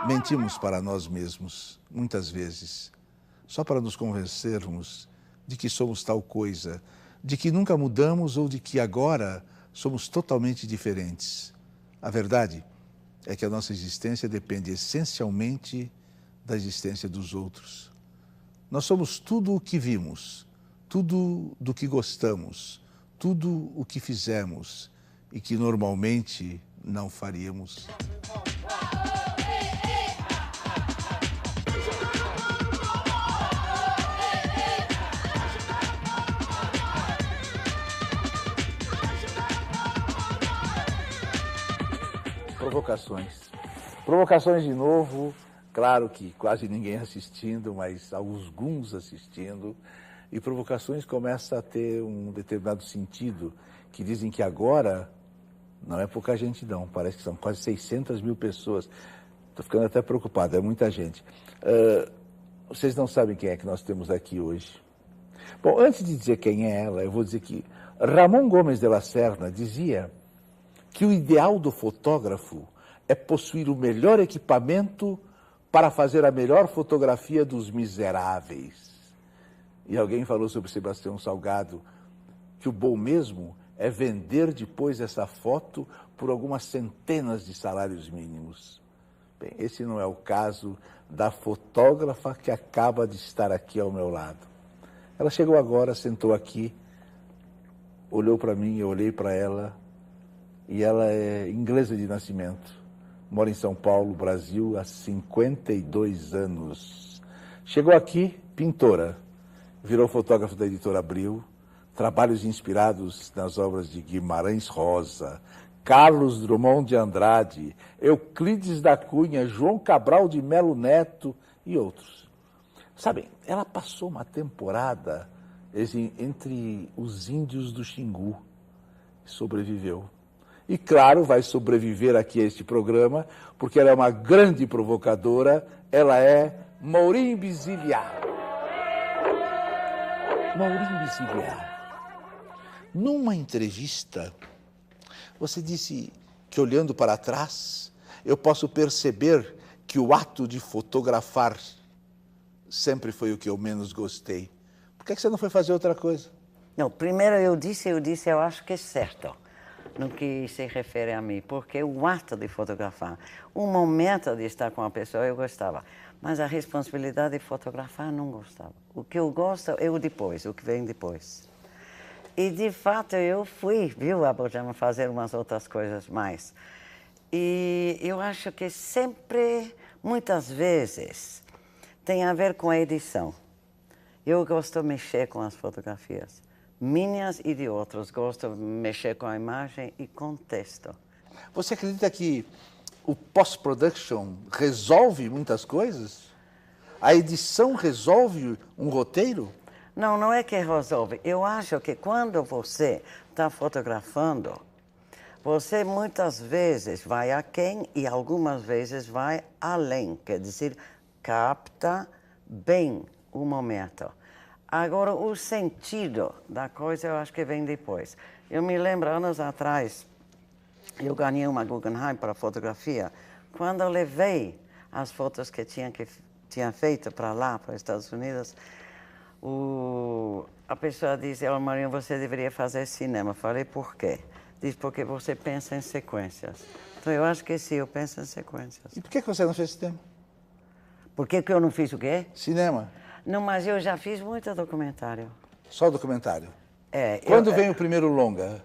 Mentimos para nós mesmos, muitas vezes, só para nos convencermos de que somos tal coisa, de que nunca mudamos ou de que agora somos totalmente diferentes. A verdade é que a nossa existência depende essencialmente da existência dos outros. Nós somos tudo o que vimos, tudo do que gostamos, tudo o que fizemos e que normalmente não faríamos. Provocações. Provocações de novo, claro que quase ninguém assistindo, mas alguns assistindo. E provocações começam a ter um determinado sentido, que dizem que agora não é pouca gente não, parece que são quase 600 mil pessoas. Estou ficando até preocupado, é muita gente. Vocês não sabem quem é que nós temos aqui hoje. Bom, antes de dizer quem é ela, eu vou dizer que Ramon Gomes de la Serna dizia que o ideal do fotógrafo é possuir o melhor equipamento para fazer a melhor fotografia dos miseráveis. E alguém falou sobre Sebastião Salgado que o bom mesmo é vender depois essa foto por algumas centenas de salários mínimos. Bem, esse não é o caso da fotógrafa que acaba de estar aqui ao meu lado. Ela chegou agora, sentou aqui, olhou para mim, eu olhei para ela, e ela é inglesa de nascimento. Mora em São Paulo, Brasil, há 52 anos. Chegou aqui, pintora. Virou fotógrafo da Editora Abril. Trabalhos inspirados nas obras de Guimarães Rosa, Carlos Drummond de Andrade, Euclides da Cunha, João Cabral de Melo Neto e outros. Sabem, ela passou uma temporada entre os índios do Xingu. Sobreviveu. E, claro, vai sobreviver aqui a este programa, porque ela é uma grande provocadora, ela é Maureen Biziliar. Maureen Biziliar, numa entrevista, você disse que, olhando para trás, eu posso perceber que o ato de fotografar sempre foi o que eu menos gostei. Por que você não foi fazer outra coisa? Não, primeiro eu disse, eu acho que é certo. No que se refere a mim, porque o ato de fotografar, o momento de estar com a pessoa eu gostava, mas a responsabilidade de fotografar não gostava. O que eu gosto é o depois, o que vem depois. E de fato eu fui, viu, a Bojama fazer umas outras coisas mais. E eu acho que sempre, muitas vezes, tem a ver com a edição. Eu gosto de mexer com as fotografias. Minhas e de outros. Gosto de mexer com a imagem e com o texto. Você acredita que o post-production resolve muitas coisas? A edição resolve um roteiro? Não, não é que resolve. Eu acho que quando você está fotografando, você muitas vezes vai aquém e algumas vezes vai além. Quer dizer, capta bem o momento. Agora, o sentido da coisa eu acho que vem depois. Eu me lembro, anos atrás, eu ganhei uma Guggenheim para fotografia. Quando eu levei as fotos que tinha feito para lá, para os Estados Unidos, a pessoa disse, oh, Marinho, você deveria fazer cinema. Eu falei, por quê? Diz, porque você pensa em sequências. Então, eu acho que sim, eu penso em sequências. E por que você não fez cinema? Por que eu não fiz o quê? Cinema. Não, mas eu já fiz muito documentário. Só documentário? É. Quando vem o primeiro longa?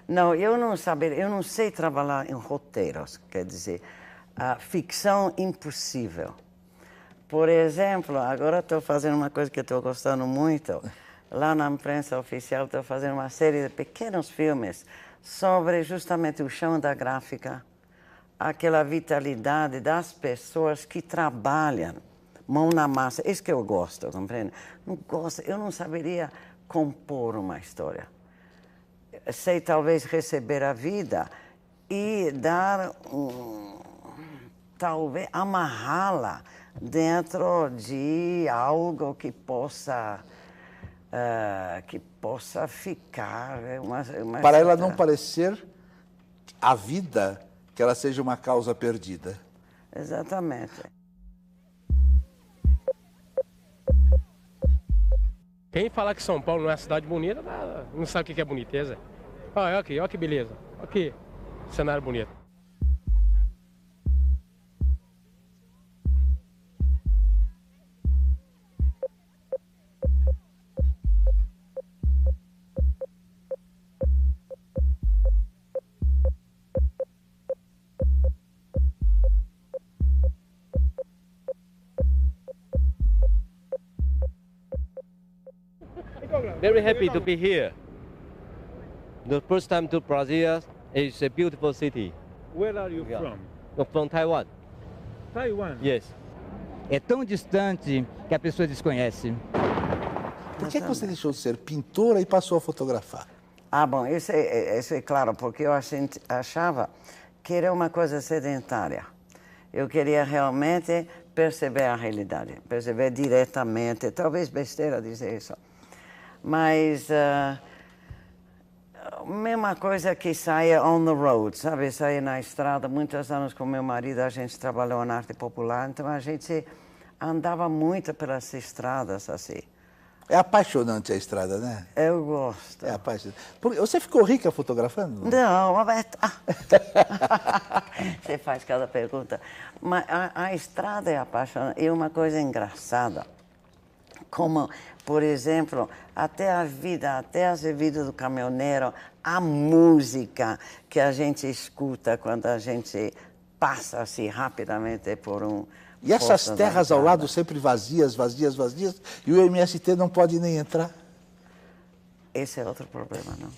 Não, eu não sei trabalhar em roteiros, quer dizer, a ficção impossível. Por exemplo, agora estou fazendo uma coisa que estou gostando muito. Lá na imprensa oficial estou fazendo uma série de pequenos filmes sobre justamente o chão da gráfica, aquela vitalidade das pessoas que trabalham, mão na massa. Isso que eu gosto, compreende? Não gosto, eu não saberia compor uma história. Sei talvez receber a vida e dar talvez amarrá-la dentro de algo que possa ficar uma para ela não parecer a vida que ela seja uma causa perdida. exatamente. Quem falar que São Paulo não é uma cidade bonita, não sabe o que é boniteza. Olha aqui, olha que beleza. Olha aqui, cenário bonito. Very happy to be here. The first time to Brazil. It's a beautiful city. Where are you from? From Taiwan. Taiwan. Yes. É tão distante que a pessoa desconhece. Por que você deixou de ser pintora e passou a fotografar? Ah, bom, isso é claro, porque eu achava que era uma coisa sedentária. Eu queria realmente perceber a realidade, perceber diretamente, talvez besteira dizer isso. Mas mesma coisa que saia on the road, sabe? Saia na estrada. Muitos anos com meu marido a gente trabalhou na arte popular, então a gente andava muito pelas estradas assim. É apaixonante a estrada, né? Eu gosto. É apaixonante. Você ficou rica fotografando? Não, mas... Você faz cada pergunta. Mas a estrada é apaixonante. É uma coisa engraçada. Como, por exemplo, até a vida do caminhoneiro, a música que a gente escuta quando a gente passa assim rapidamente por um... E essas terras ao lado sempre vazias, vazias, vazias, e o MST não pode nem entrar? Esse é outro problema, não?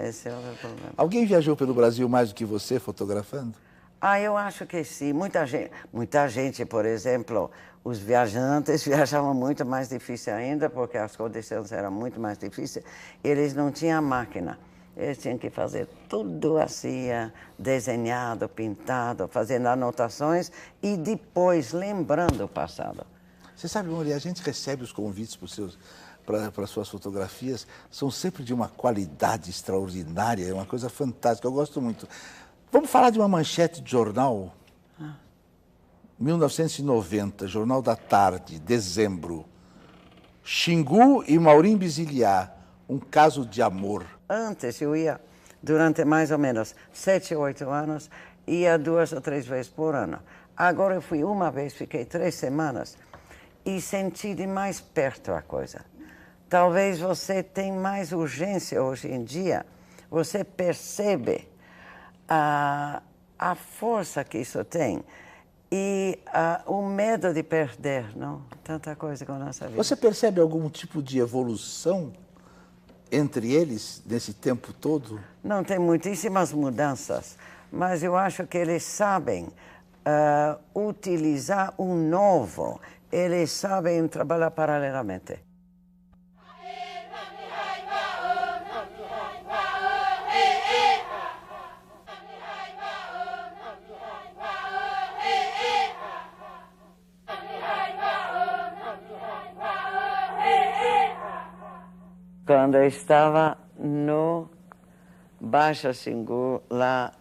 Esse é outro problema. Alguém viajou pelo Brasil mais do que você fotografando? Ah, eu acho que sim. Muita gente, por exemplo, os viajantes viajavam muito mais difícil ainda, porque as condições eram muito mais difíceis. Eles não tinham máquina. Eles tinham que fazer tudo assim, desenhado, pintado, fazendo anotações e depois lembrando o passado. Você sabe, Maria, a gente recebe os convites para suas fotografias, são sempre de uma qualidade extraordinária, é uma coisa fantástica, eu gosto muito. Vamos falar de uma manchete de jornal? 1990, Jornal da Tarde, dezembro. Xingu e Maurim Biziliá, um caso de amor. Antes eu ia, durante mais ou menos 7, 8 anos, ia 2 ou 3 vezes por ano. Agora eu fui uma vez, fiquei 3 semanas e senti de mais perto a coisa. Talvez você tenha mais urgência hoje em dia, você percebe a força que isso tem e o medo de perder, não? Tanta coisa com a nossa vida. Você percebe algum tipo de evolução entre eles, nesse tempo todo? Não, tem muitíssimas mudanças, mas eu acho que eles sabem utilizar o novo, eles sabem trabalhar paralelamente. Quando eu estava no Baixa Xingu, lá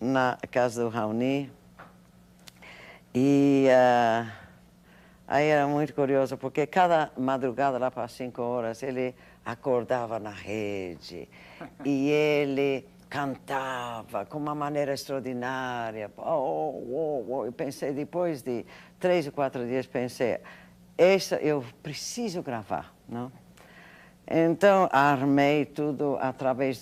na casa do Raoni, e aí era muito curioso, porque cada madrugada, lá para 5 horas, ele acordava na rede e ele cantava com uma maneira extraordinária. Eu pensei, depois de 3 ou 4 dias, pensei, eu preciso gravar, não? Então, armei tudo atrás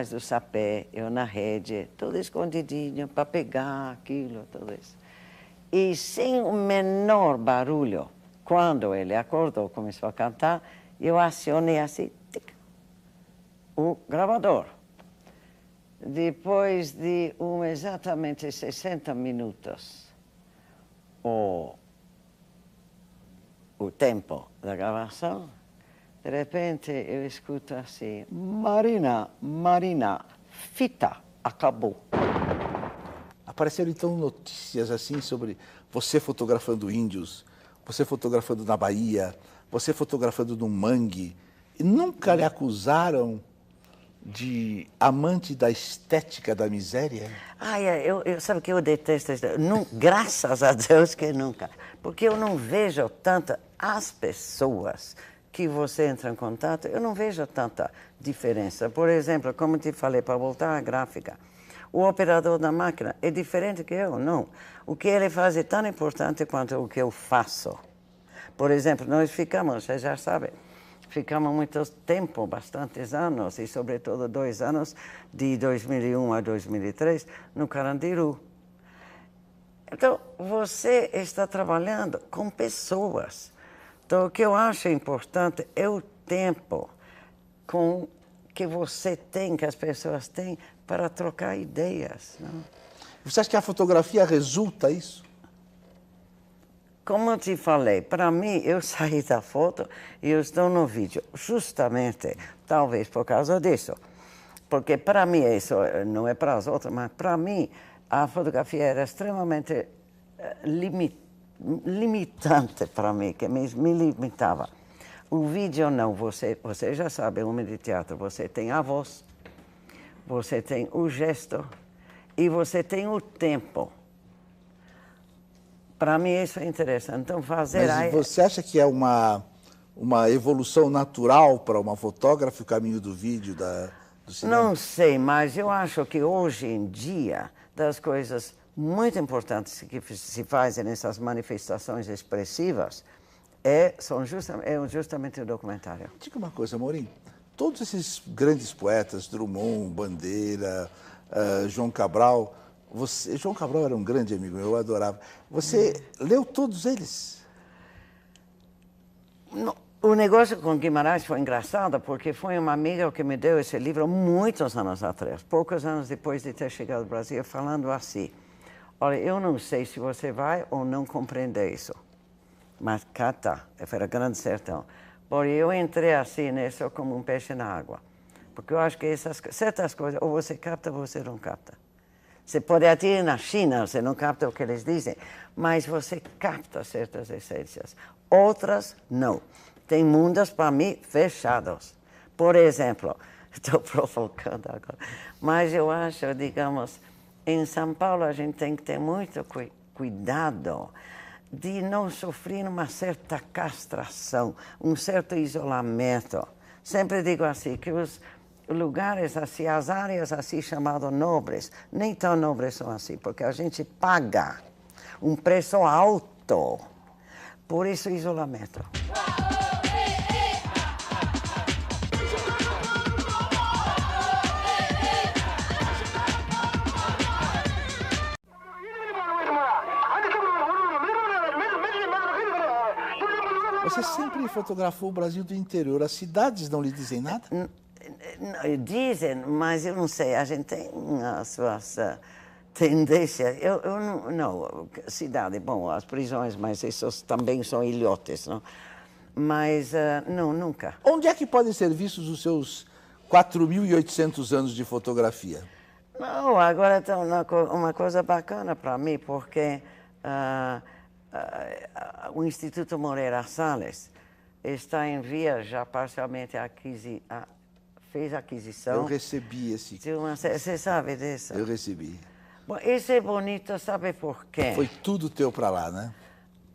do sapé, eu na rede, tudo escondidinho, para pegar aquilo, tudo isso. E sem o menor barulho, quando ele acordou, começou a cantar, eu acionei assim, tic, o gravador. Depois de exatamente 60 minutos, o tempo da gravação, de repente eu escuto assim, Marina, fita, acabou. Apareceram então notícias assim sobre você fotografando índios, você fotografando na Bahia, você fotografando no mangue, e nunca lhe acusaram de amante da estética da miséria? Sabe que eu detesto isso. Graças a Deus que nunca. Porque eu não vejo tanta... As pessoas que você entra em contato, eu não vejo tanta diferença. Por exemplo, como te falei, para voltar à gráfica, o operador da máquina é diferente que eu, não. O que ele faz é tão importante quanto o que eu faço. Por exemplo, nós ficamos, você já sabe, ficamos muito tempo, bastantes anos, e sobretudo 2 anos, de 2001 a 2003, no Carandiru. Então, você está trabalhando com pessoas. Então, o que eu acho importante é o tempo que você tem, que as pessoas têm, para trocar ideias. Não? Você acha que a fotografia resulta isso? Como eu te falei, para mim, eu saí da foto e eu estou no vídeo, justamente, talvez por causa disso. Porque para mim, isso não é para os outros, mas para mim, a fotografia era extremamente limitante para mim, que me limitava. O vídeo não, você já sabe, uma de teatro, você tem a voz, você tem o gesto e você tem o tempo. Para mim isso é interessante. Então fazer... Mas você acha que é uma evolução natural para uma fotógrafa o caminho do vídeo, do cinema? Não sei, mas eu acho que hoje em dia, das coisas muito importantes que se fazem nessas manifestações expressivas, são justamente o documentário. Diga uma coisa, Amorim. Todos esses grandes poetas, Drummond, Bandeira, João Cabral... João Cabral era um grande amigo meu, eu adorava. Você leu todos eles? O negócio com Guimarães foi engraçado, porque foi uma amiga que me deu esse livro muitos anos atrás, poucos anos depois de ter chegado ao Brasil, falando assim: olha, eu não sei se você vai ou não compreender isso, mas cá está, era Grande Sertão. Porque eu entrei assim nisso como um peixe na água, porque eu acho que certas coisas, ou você capta ou você não capta. Você pode até ir na China, você não capta o que eles dizem, mas você capta certas essências. Outras, não. Tem mundos, para mim, fechados. Por exemplo, estou provocando agora, mas eu acho, digamos, em São Paulo a gente tem que ter muito cuidado de não sofrer uma certa castração, um certo isolamento. Sempre digo assim, que os lugares assim, as áreas assim chamadas nobres, nem tão nobres são assim, porque a gente paga um preço alto por esse isolamento. Você sempre fotografou o Brasil do interior. As cidades não lhe dizem nada? Dizem, mas eu não sei, a gente tem as suas tendências. Eu não, cidade, bom, as prisões, mas esses também são ilhotes, não? Mas, não, nunca. Onde é que podem ser vistos os seus 4.800 anos de fotografia? Não, agora está uma coisa bacana para mim, porque o Instituto Moreira Salles está em via já parcialmente fez a aquisição. Eu recebi esse. Você sabe disso? Eu recebi. Bom, esse é bonito, sabe por quê? Foi tudo teu para lá, né?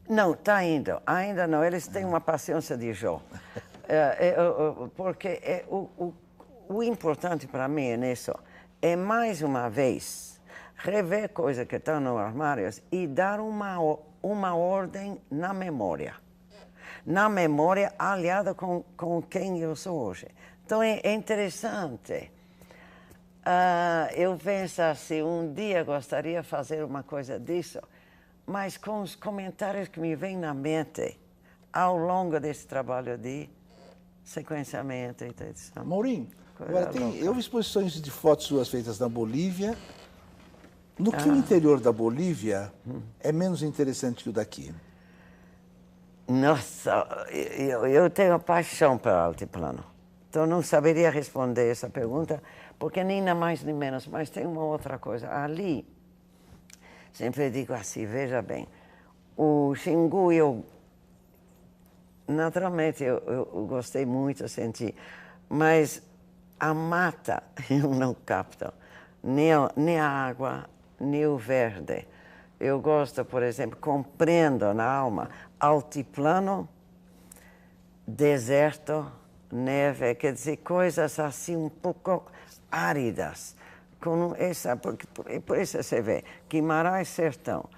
Não, está indo. Ainda não. Eles têm uma paciência de Jó. Porque o importante para mim é nisso. É, mais uma vez, rever coisas que estão nos armários e dar uma ordem na memória. Na memória aliada com quem eu sou hoje. Então, é interessante. Eu penso assim, um dia gostaria de fazer uma coisa disso, mas com os comentários que me vêm na mente ao longo desse trabalho de sequenciamento e edição. Maurinho, agora eu vi exposições de fotos suas feitas na Bolívia. No que o interior da Bolívia é menos interessante que o daqui? Nossa, eu tenho paixão pelo altiplano. Então, não saberia responder essa pergunta, porque nem mais nem menos. Mas tem uma outra coisa. Ali, sempre digo assim, veja bem, o Xingu, naturalmente, eu gostei muito, senti, mas a mata eu não capto, nem a água, nem o verde. Eu gosto, por exemplo, compreendo na alma altiplano, deserto, neve, quer dizer, coisas assim um pouco áridas. Por isso você vê, Guimarães Sertão,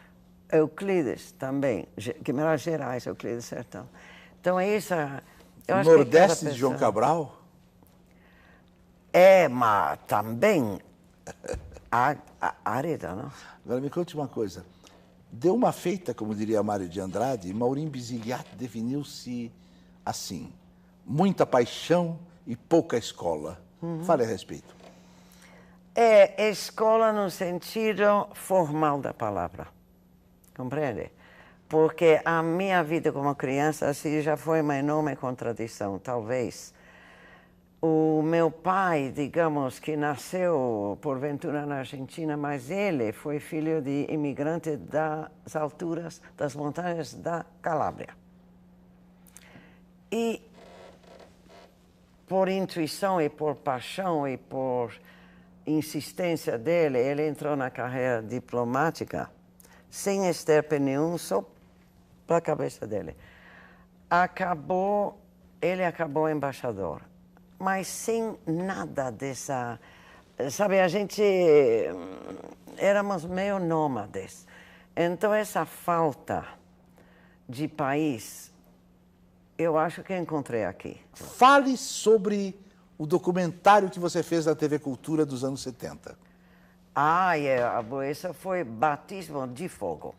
Euclides também, Guimarães Gerais, Euclides Sertão. Então é isso. Nordeste de João Cabral? É, mas também árida, não? Agora me conte uma coisa. Deu uma feita, como diria Mário de Andrade, Maurício Basiliati definiu-se assim: muita paixão e pouca escola. Fale a respeito. É escola no sentido formal da palavra, compreende? Porque a minha vida como criança assim, já foi uma enorme contradição, talvez. O meu pai, digamos, que nasceu, porventura, na Argentina, mas ele foi filho de imigrante das alturas, das montanhas da Calábria. E, por intuição e por paixão e por insistência dele, ele entrou na carreira diplomática, sem esterpe nenhum, só para a cabeça dele. Ele acabou embaixador. Mas sem nada dessa... Sabe, a gente... Éramos meio nômades. Então, essa falta de país, eu acho que encontrei aqui. Fale sobre o documentário que você fez na TV Cultura dos anos 70. Essa foi Batismo de Fogo.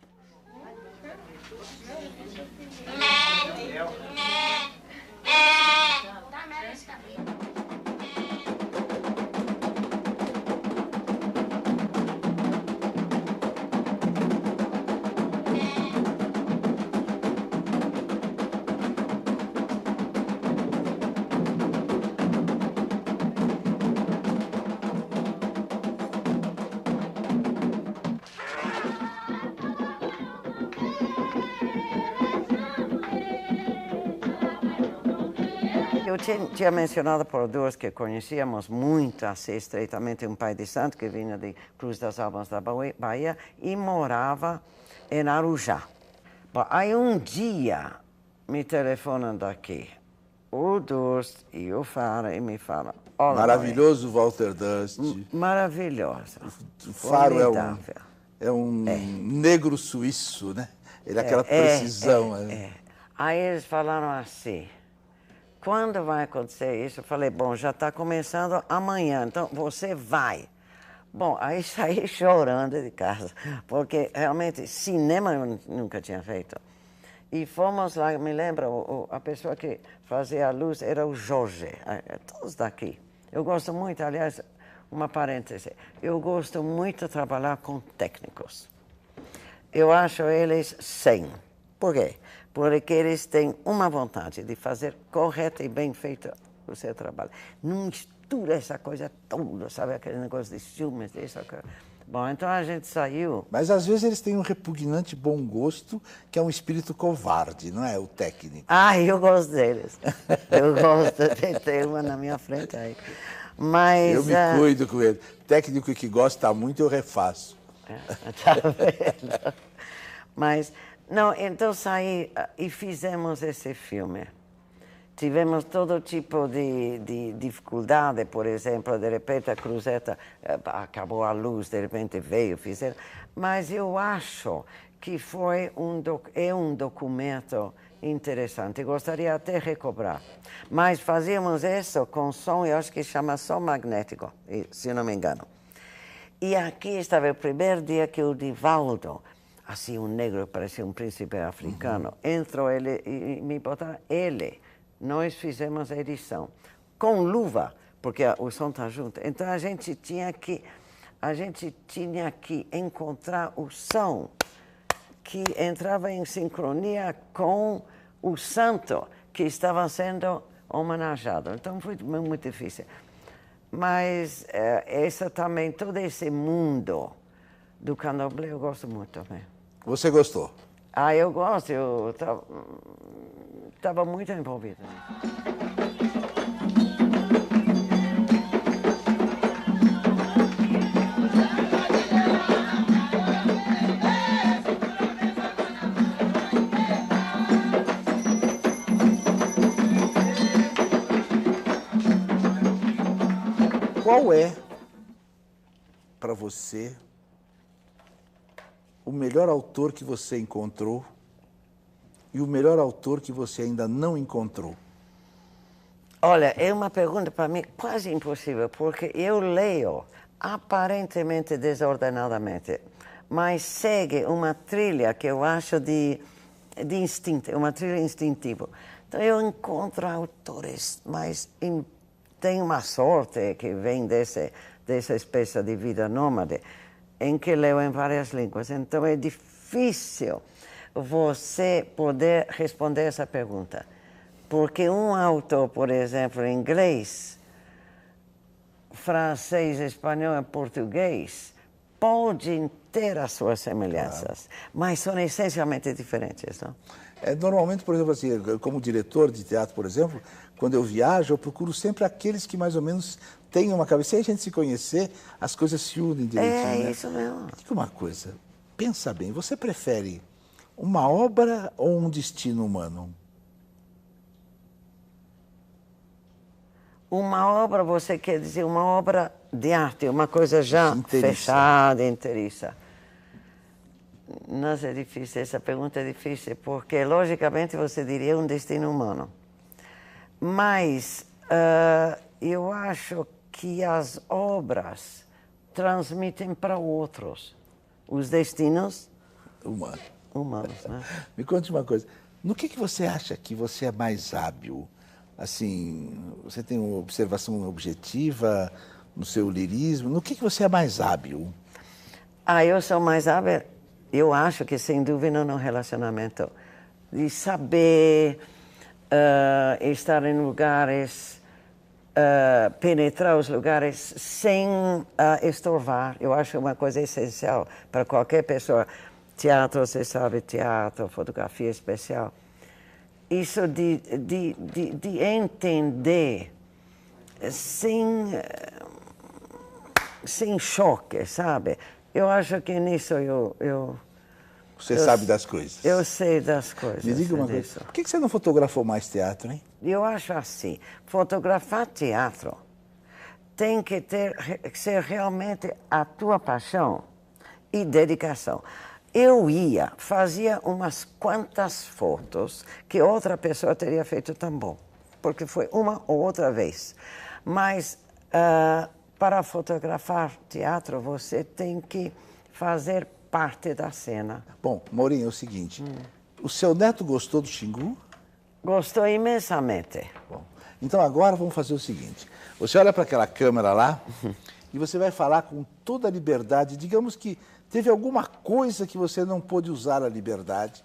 Eu tinha mencionado por duas que conhecíamos muito, assim, estreitamente, um pai de santo que vinha de Cruz das Almas da Bahia e morava em Arujá. Bom, aí um dia me telefonam daqui, o Durst e o Faro, e me falam... Maravilhoso Walter Durst. Maravilhoso. O Faro é um negro suíço, né? Ele é aquela precisão. Aí eles falaram assim... Quando vai acontecer isso? Eu falei, bom, já está começando amanhã, então você vai. Bom, aí saí chorando de casa, porque realmente cinema eu nunca tinha feito. E fomos lá, me lembro, a pessoa que fazia a luz era o Jorge, todos daqui. Eu gosto muito, aliás, uma parêntese, eu gosto muito de trabalhar com técnicos. Eu acho eles 100. Por quê? Porque eles têm uma vontade de fazer correto e bem feito o seu trabalho. Não mistura essa coisa toda, sabe? Aquele negócio de ciúmes, isso, aquilo. Bom, então a gente saiu... Mas às vezes eles têm um repugnante bom gosto, que é um espírito covarde, não é? O técnico. Eu gosto deles. Eu gosto de ter uma na minha frente aí. Mas... Eu me cuido com ele. Técnico que gosta muito, eu refaço. Tá vendo? Mas... Não, então saí e fizemos esse filme. Tivemos todo tipo de dificuldade, por exemplo, de repente a cruzeta acabou a luz, de repente veio, fizeram. Mas eu acho que foi um documento interessante, gostaria até de recobrar. Mas fazíamos isso com som, eu acho que chama som magnético, se não me engano. E aqui estava o primeiro dia que o Divaldo, assim, um negro, parecia um príncipe africano, entrou ele e me botaram ele. Nós fizemos a edição com luva, porque o som está junto. Então a gente tinha que encontrar o som que entrava em sincronia com o santo que estava sendo homenageado. Então foi muito difícil. Mas também, todo esse mundo do candomblé eu gosto muito também. Você gostou? Eu gosto, eu estava muito envolvida. qual é, para você, o melhor autor que você encontrou e o melhor autor que você ainda não encontrou? Olha, é uma pergunta para mim quase impossível, porque eu leio aparentemente desordenadamente, mas segue uma trilha que eu acho de instinto, uma trilha instintiva. Então eu encontro autores, mas tenho uma sorte que vem dessa espécie de vida nômade, em que leio em várias línguas. Então é difícil você poder responder essa pergunta. Porque um autor, por exemplo, em inglês, francês, espanhol e português, podem ter as suas semelhanças, mas são essencialmente diferentes, não? Normalmente, por exemplo, assim, como diretor de teatro, por exemplo, quando eu viajo, eu procuro sempre aqueles que mais ou menos têm uma cabeça. Se a gente se conhecer, as coisas se unem direitinho. É isso mesmo. Diga uma coisa, pensa bem, você prefere uma obra ou um destino humano? Uma obra, você quer dizer uma obra de arte, uma coisa já fechada, inteiriça. Nossa, é difícil, essa pergunta é difícil, porque logicamente você diria um destino humano. Mas eu acho que as obras transmitem para outros os destinos humanos, né? Me conte uma coisa, no que você acha que você é mais hábil? Assim, você tem uma observação objetiva no seu lirismo? No que você é mais hábil? Eu sou mais hábil, eu acho que sem dúvida no relacionamento. De saber estar em lugares, penetrar os lugares sem estorvar. Eu acho uma coisa essencial para qualquer pessoa. Teatro, você sabe, teatro, fotografia especial. Isso de entender sem choque, sabe? Eu acho que nisso Você sabe das coisas. Eu sei das coisas. Me diga uma coisa, por que você não fotografou mais teatro, hein? Eu acho assim, fotografar teatro tem que ser realmente a tua paixão e dedicação. Eu fazia umas quantas fotos que outra pessoa teria feito tão bom, porque foi uma ou outra vez. Mas para fotografar teatro, você tem que fazer parte da cena. Bom, Maurinho, é o seguinte, o seu neto gostou do Xingu? Gostou imensamente. Bom, então agora vamos fazer o seguinte, você olha para aquela câmera lá e você vai falar com toda a liberdade, digamos que teve alguma coisa que você não pôde usar a liberdade,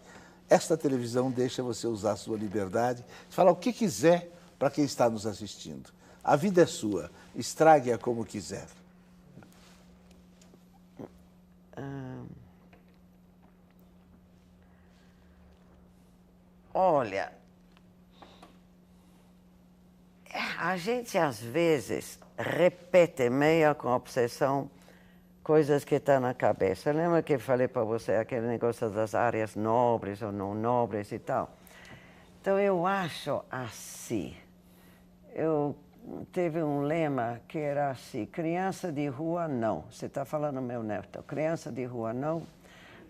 esta televisão deixa você usar a sua liberdade, falar o que quiser para quem está nos assistindo. A vida é sua, estrague-a como quiser. Olha, a gente às vezes repete meio com obsessão coisas que estão na cabeça. Lembra que eu falei para você aquele negócio das áreas nobres ou não nobres e tal? Então eu acho assim, teve um lema que era assim, criança de rua não, você está falando meu neto, criança de rua não,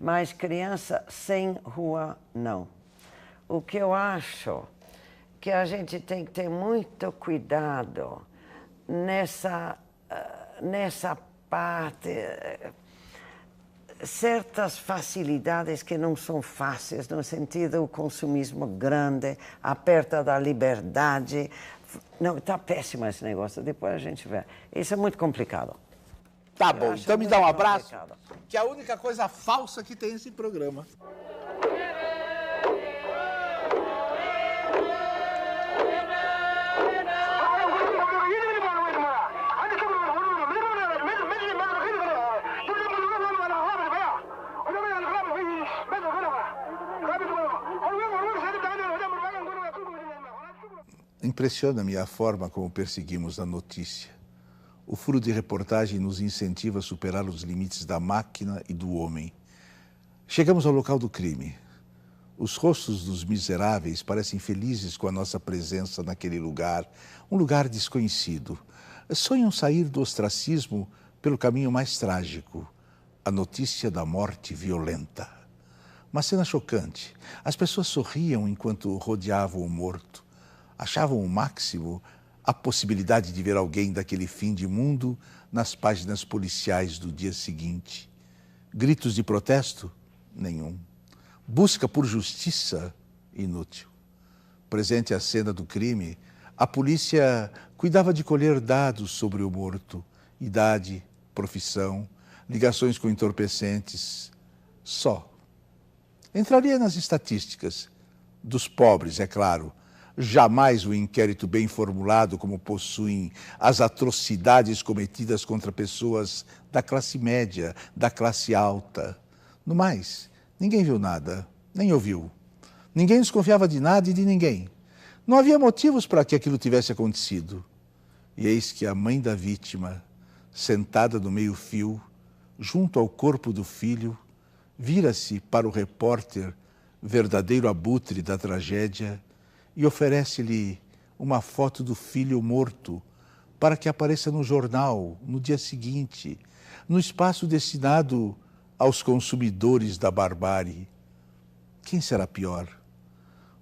mas criança sem rua não. O que eu acho que a gente tem que ter muito cuidado nessa parte, certas facilidades que não são fáceis, no sentido do consumismo grande, a perda da liberdade. Não, está péssimo esse negócio, depois a gente vê. Isso é muito complicado. Tá bom, então me dá um abraço, complicado. que é a única coisa falsa que tem nesse programa. Impressiona-me a forma como perseguimos a notícia. O furo de reportagem nos incentiva a superar os limites da máquina e do homem. Chegamos ao local do crime. Os rostos dos miseráveis parecem felizes com a nossa presença naquele lugar, um lugar desconhecido. sonham sair do ostracismo pelo caminho mais trágico, a notícia da morte violenta. Uma cena chocante. As pessoas sorriam enquanto rodeavam o morto. Achavam o máximo a possibilidade de ver alguém daquele fim de mundo nas páginas policiais do dia seguinte. Gritos de protesto? Nenhum. Busca por justiça? Inútil. Presente à cena do crime, a polícia cuidava de colher dados sobre o morto, idade, profissão, ligações com entorpecentes. Só. Entraria nas estatísticas. Dos pobres, é claro. Jamais o inquérito bem formulado como possuem as atrocidades cometidas contra pessoas da classe média, da classe alta. No mais, ninguém viu nada, nem ouviu. Ninguém desconfiava de nada e de ninguém. Não havia motivos para que aquilo tivesse acontecido. E eis que a mãe da vítima, sentada no meio-fio, junto ao corpo do filho, vira-se para o repórter, verdadeiro abutre da tragédia, e oferece-lhe uma foto do filho morto para que apareça no jornal no dia seguinte, no espaço destinado aos consumidores da barbárie. Quem será pior?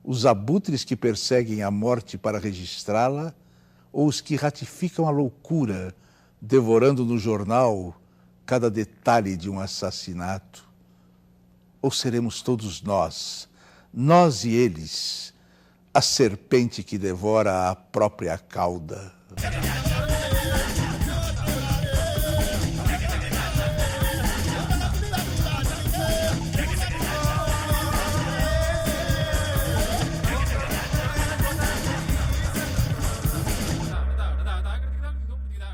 Os abutres que perseguem a morte para registrá-la ou os que ratificam a loucura, devorando no jornal cada detalhe de um assassinato? Ou seremos todos nós e eles, a serpente que devora a própria cauda?